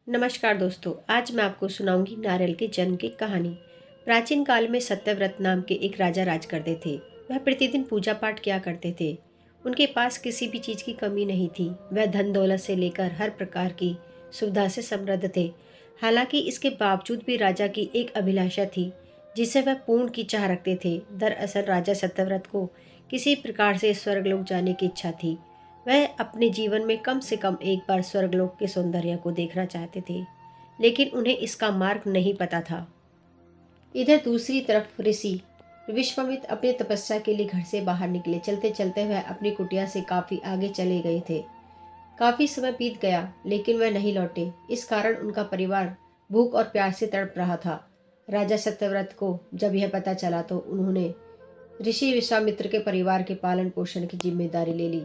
नमस्कार दोस्तों, आज मैं आपको सुनाऊंगी नारियल के जन्म की कहानी। प्राचीन काल में सत्यव्रत नाम के एक राजा राज करते थे। वह प्रतिदिन पूजा पाठ किया करते थे। उनके पास किसी भी चीज़ की कमी नहीं थी। वह धन दौलत से लेकर हर प्रकार की सुविधा से समृद्ध थे। हालांकि इसके बावजूद भी राजा की एक अभिलाषा थी जिसे वह पूर्ण की चाह रखते थे। दरअसल राजा सत्यव्रत को किसी प्रकार से स्वर्गलोक जाने की इच्छा थी। वह अपने जीवन में कम से कम एक बार स्वर्गलोक के सौंदर्य को देखना चाहते थे, लेकिन उन्हें इसका मार्ग नहीं पता था। इधर दूसरी तरफ ऋषि विश्वामित्र अपने तपस्या के लिए घर से बाहर निकले। चलते चलते वह अपनी कुटिया से काफी आगे चले गए थे। काफी समय बीत गया लेकिन वह नहीं लौटे। इस कारण उनका परिवार भूख और प्यास से तड़प रहा था। राजा सत्यव्रत को जब यह पता चला तो उन्होंने ऋषि विश्वामित्र के परिवार के पालन पोषण की जिम्मेदारी ले ली।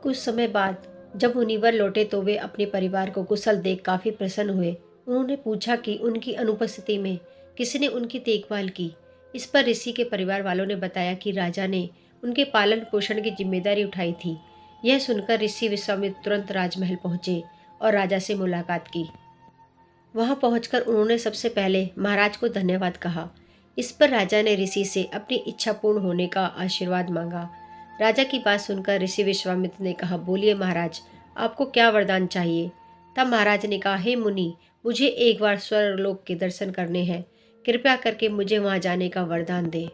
कुछ समय बाद जब मुनिवर लौटे तो वे अपने परिवार को कुशल देख काफी प्रसन्न हुए। उन्होंने पूछा कि उनकी अनुपस्थिति में किसने उनकी देखभाल की। इस पर ऋषि के परिवार वालों ने बताया कि राजा ने उनके पालन पोषण की जिम्मेदारी उठाई थी। यह सुनकर ऋषि विश्वामित्र तुरंत राजमहल पहुंचे और राजा से मुलाकात की। वहां पहुंचकर उन्होंने सबसे पहले महाराज को धन्यवाद कहा। इस पर राजा ने ऋषि से अपनी इच्छा पूर्ण होने का आशीर्वाद मांगा। राजा की बात सुनकर ऋषि विश्वामित्र ने कहा, बोलिए महाराज, आपको क्या वरदान चाहिए। तब महाराज ने कहा, हे मुनि, मुझे एक बार स्वर्गलोक के दर्शन करने हैं। कृपया करके मुझे वहां जाने का वरदान दें।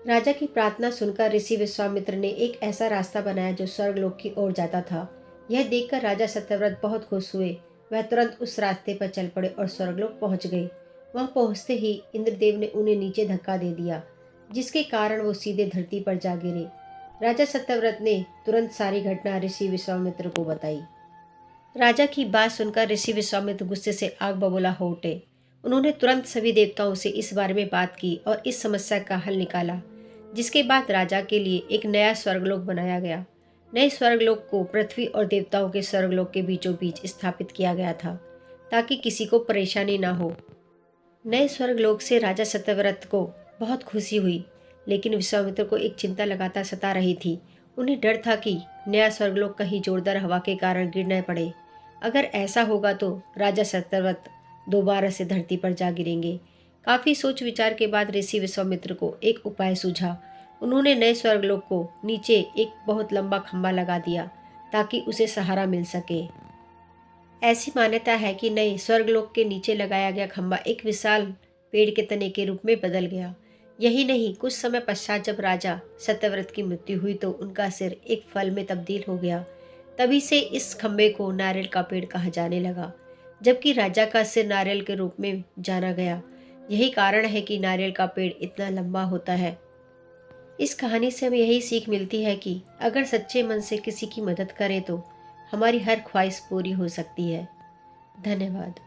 राजा की प्रार्थना सुनकर ऋषि विश्वामित्र ने एक ऐसा रास्ता बनाया जो स्वर्गलोक की ओर जाता था। यह देखकर राजा सत्यव्रत बहुत खुश हुए। वह तुरंत उस रास्ते पर चल पड़े और स्वर्गलोक पहुंच गए। वहां पहुंचते ही इंद्रदेव ने उन्हें नीचे धक्का दे दिया, जिसके कारण वो सीधे धरती पर जा गिरे। राजा सत्यव्रत ने तुरंत सारी घटना ऋषि विश्वामित्र को बताई। राजा की बात सुनकर ऋषि विश्वामित्र गुस्से से आग बबूला हो उठे। उन्होंने तुरंत सभी देवताओं से इस बारे में बात की और इस समस्या का हल निकाला, जिसके बाद राजा के लिए एक नया स्वर्गलोक बनाया गया। नए स्वर्गलोक को पृथ्वी और देवताओं के स्वर्गलोक के बीचों बीच स्थापित किया गया था, ताकि किसी को परेशानी ना हो। नए स्वर्गलोक से राजा सत्यव्रत को बहुत खुशी हुई, लेकिन विश्वामित्र को एक चिंता लगातार सता रही थी। उन्हें डर था कि नया स्वर्गलोक कहीं जोरदार हवा के कारण गिर न पड़े। अगर ऐसा होगा तो राजा सत्यव्रत दोबारा से धरती पर जा गिरेंगे। काफी सोच विचार के बाद ऋषि विश्वामित्र को एक उपाय सूझा। उन्होंने नए स्वर्गलोक को नीचे एक बहुत लंबा खंभा लगा दिया ताकि उसे सहारा मिल सके। ऐसी मान्यता है कि नए स्वर्गलोक के नीचे लगाया गया खंभा एक विशाल पेड़ के तने के रूप में बदल गया। यही नहीं, कुछ समय पश्चात जब राजा सत्यव्रत की मृत्यु हुई तो उनका सिर एक फल में तब्दील हो गया। तभी से इस खंबे को नारियल का पेड़ कहा जाने लगा, जबकि राजा का सिर नारियल के रूप में जाना गया। यही कारण है कि नारियल का पेड़ इतना लंबा होता है। इस कहानी से हमें यही सीख मिलती है कि अगर सच्चे मन से किसी की मदद करें तो हमारी हर ख्वाहिश पूरी हो सकती है। धन्यवाद।